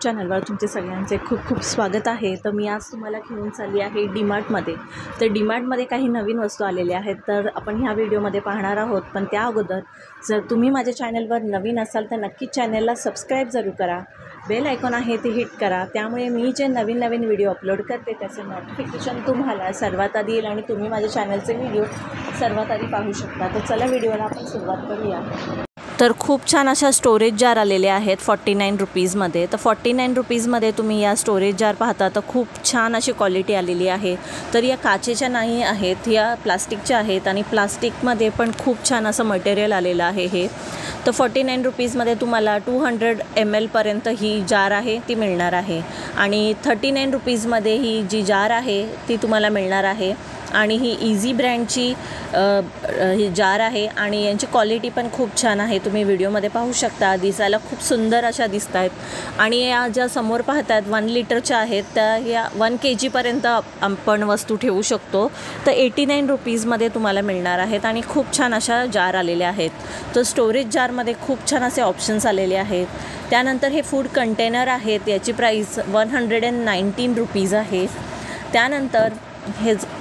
चॅनलवर तुमचे सगळ्यांचे खूप खूप स्वागत आहे। तर मी आज तुम्हाला घेऊन चालली आहे डीमार्टमध्ये। तर डीमार्टमध्ये काही नवीन वस्तू आलेल्या आहेत, तर आपण ह्या व्हिडिओमध्ये पाहणार आहोत। पण त्या अगोदर जर तुम्ही माझ्या चॅनलवर नवीन असाल तर नक्की चॅनलला सबस्क्राईब जरूर करा, बेल आयकॉन आहे ते हिट करा, त्यामुळे मी जे नवीन व्हिडिओ अपलोड करते त्याचे नोटिफिकेशन तुम्हाला सर्वात आधी येईल आणि तुम्ही माझ्या चॅनलचे व्हिडिओ सर्वात आधी पाहू शकता। तर चला व्हिडिओला आपण सुरुवात करूया। तर खूप छान अशा स्टोरेज जार आलेले आहेत 49 रुपीजमध्ये। तर 49 रुपीजमध्ये तुम्ही या स्टोरेज जार पाहता तर खूप छान अशी क्वालिटी आलेली आहे। तर या काचेच्या नाही आहेत, या प्लास्टिकच्या आहेत आणि प्लास्टिकमध्ये पण खूप छान असं मटेरियल आलेलं आहे हे। तर 49 रुपीजमध्ये तुम्हाला 200 ml पर्यंत ही जार आहे ती मिळणार आहे आणि 39 रुपीजमध्ये ही जी जार आहे ती तुम्हाला मिळणार आहे आणि ही इझी ब्रँडची ही जार आहे आणि यांची क्वालिटी पण खूप छान आहे। तुम्ही व्हिडिओमध्ये पाहू शकता, दिसायला खूप सुंदर अशा दिसत आहेत आणि या ज्या समोर पाहतात 1 लिटरच्या आहेत त्या या 1 kg पर्यंत आपण वस्तू ठेवू शकतो। तर 89 रुपीजमध्ये तुम्हाला मिळणार आहेत आणि खूप छान अशा जार आलेल्या आहेत। तर स्टोरेज जारमध्ये खूप छान असे ऑप्शन्स आलेले आहेत। त्यानंतर हे फूड कंटेनर आहेत, याची प्राईस 119 रुपीज आहे। त्यानंतर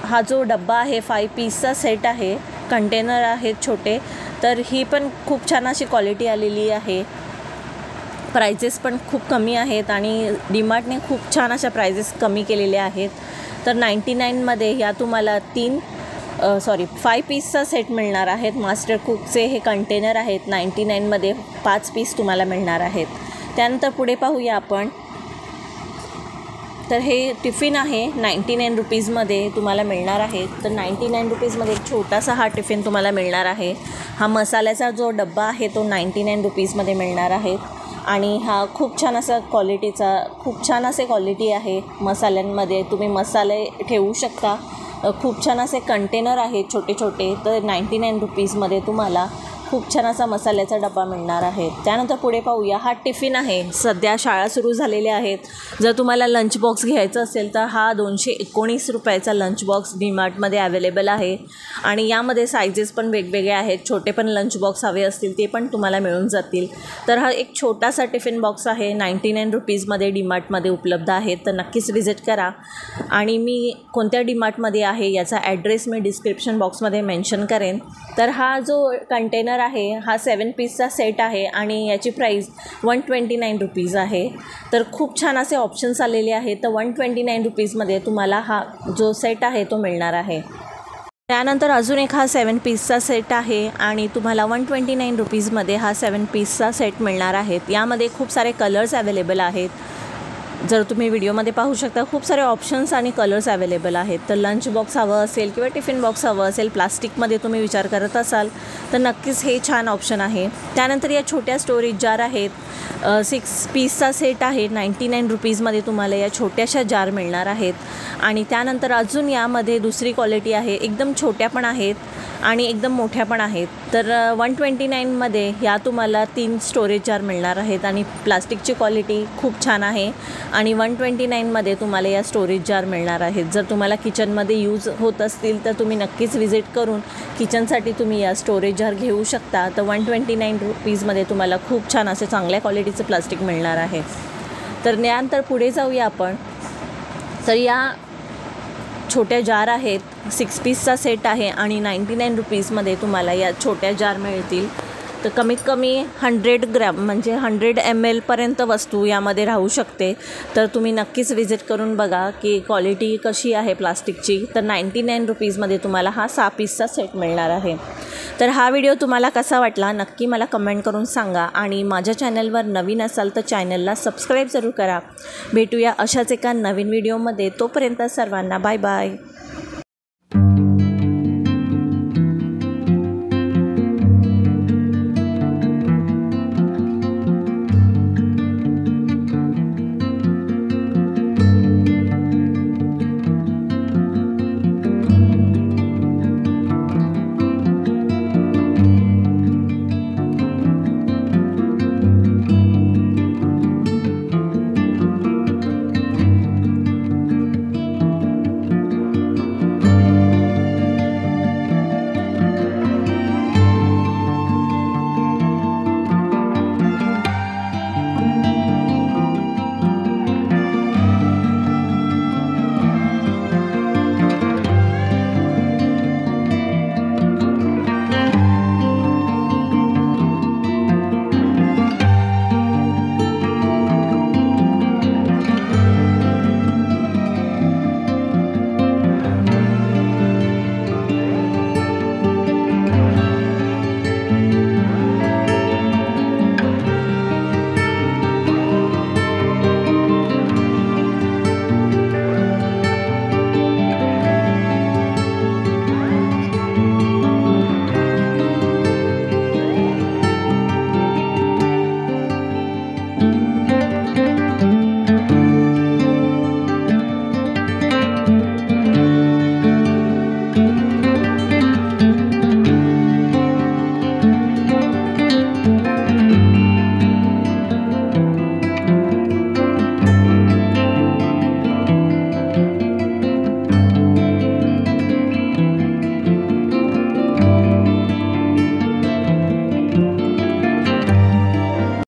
हा जो डब्बा आहे 5 पीसचा सेट आहे, कंटेनर आहेत छोटे, तर ही पण खूप छान अशी क्वालिटी आलेली आहे। प्राइजेस पण खूप कमी आहेत आणि डीमार्टने खूप छान अशा प्राइजेस कमी केलेल्या आहेत। तर 99मध्ये ह्या तुम्हाला 5 पीसचा सेट मिळणार आहेत। मास्टर कुकचे हे कंटेनर आहेत, 99मध्ये 5 पीस तुम्हाला मिळणार आहेत। त्यानंतर पुढे पाहूया आपण। तर हे टिफिन आहे 99 रुपीजमध्ये तुम्हाला मिळणार आहे। तर 99 रुपीजमध्ये एक छोटासा हा टिफिन तुम्हाला मिळणार आहे। हा मसाल्याचा जो डब्बा आहे तो 99 रुपीजमध्ये मिळणार आहे आणि हा खूप छान असा क्वालिटीचा, खूप छान असे क्वालिटी आहे। मसाल्यांमध्ये तुम्ही मसाले ठेवू शकता, खूप छान असे कंटेनर आहेत छोटे छोटे। तर 99 रुपीजमध्ये तुम्हाला खूप छान असा मसाल्याचा डबा मिळणार आहे। त्यानंतर पुढे पाहूया, हा टिफिन आहे। सध्या शाळा सुरू झालेल्या आहेत, जर तुम्हाला लंच बॉक्स घ्यायचा असेल तर हा 219 रुपयाचा लंच बॉक्स डीमार्टमध्ये अवेलेबल आहे आणि यामध्ये सायझेस पण वेगवेगळे आहेत। छोटे पण लंच बॉक्स हवे असतील ते पण तुम्हाला मिळून जातील। तर हा एक छोटासा टिफिन बॉक्स आहे, 99 रुपीजमध्ये डीमार्टमध्ये उपलब्ध आहे। तर नक्कीच विजिट करा आणि मी कोणत्या डीमार्टमध्ये आहे याचा ॲड्रेस मी डिस्क्रिप्शन बॉक्समध्ये मेन्शन करेन। तर हा जो कंटेनर आहे हा 7 पीसचा सेट आहे आणि याची प्राईस 129 रुपीज आहे। तर खूप छान असे ऑप्शन्स आलेले आहेत। तर 129 रुपीजमध्ये तुम्हाला हा जो सेट आहे तो मिळणार आहे। त्यानंतर अजून एक हा 7 पीसचा सेट आहे आणि तुम्हाला 129 रुपीजमध्ये हा 7 पीसचा सेट मिळणार आहेत। यामध्ये खूप सारे कलर्स अवेलेबल आहेत, जर तुम्ही व्हिडिओमध्ये पाहू शकता खूप सारे ऑप्शन्स आणि कलर्स अवेलेबल आहेत। तर लंच बॉक्स हवं असेल किंवा टिफिन बॉक्स हवं असेल, प्लास्टिकमध्ये तुम्ही विचार करत असाल तर नक्कीच हे छान ऑप्शन आहे। त्यानंतर या छोट्या स्टोरेज जार आहेत, 6 पीसचा सेट आहे, 99 रुपीजमध्ये तुम्हाला या छोट्याशा जार मिळणार आहेत आणि त्यानंतर अजून यामध्ये दुसरी क्वालिटी आहे, एकदम छोट्या पण आहेत आणि एकदम मोठ्या पण आहेत। तर 129मध्ये ह्या तुम्हाला 3 स्टोरेज जार मिळणार आहेत आणि प्लास्टिकची क्वालिटी खूप छान आहे आणि 129मध्ये तुम्हाला या स्टोरेज जार मिळणार आहेत। जर तुम्हाला किचनमध्ये यूज होत असतील तर तुम्ही नक्कीच विजिट करून किचनसाठी तुम्ही या स्टोरेज जार घेऊ शकता। तर 129 रुपीजमध्ये तुम्हाला खूप छान असे चांगल्या क्वालिटीचं प्लास्टिक मिळणार आहे। तर त्यानंतर पुढे जाऊया आपण। तर या छोट्या जार आहेत, 6 पीसचा सेट आहे आणि 99 रुपीजमध्ये तुम्हाला या छोट्या जार मिळतील। तर कमीत कमी 100 ग्रॅम म्हणजे 100 ml पर्यंत वस्तू यामध्ये राहू शकते। तर तुम्ही नक्कीच विजिट करून बघा की क्वालिटी कशी आहे प्लास्टिकची। तर 99 रुपीजमध्ये तुम्हाला हा 6 पीसचा सेट मिळणार आहे। तर हा व्हिडिओ तुम्हाला कसा वाटला नक्की मला कमेंट करून सांगा आणि माझ्या चॅनलवर नवीन असाल तर चॅनलला सबस्क्राईब जरूर करा। भेटूया अशाच एका नवीन व्हिडिओमध्ये, तोपर्यंत सर्वांना बाय बाय।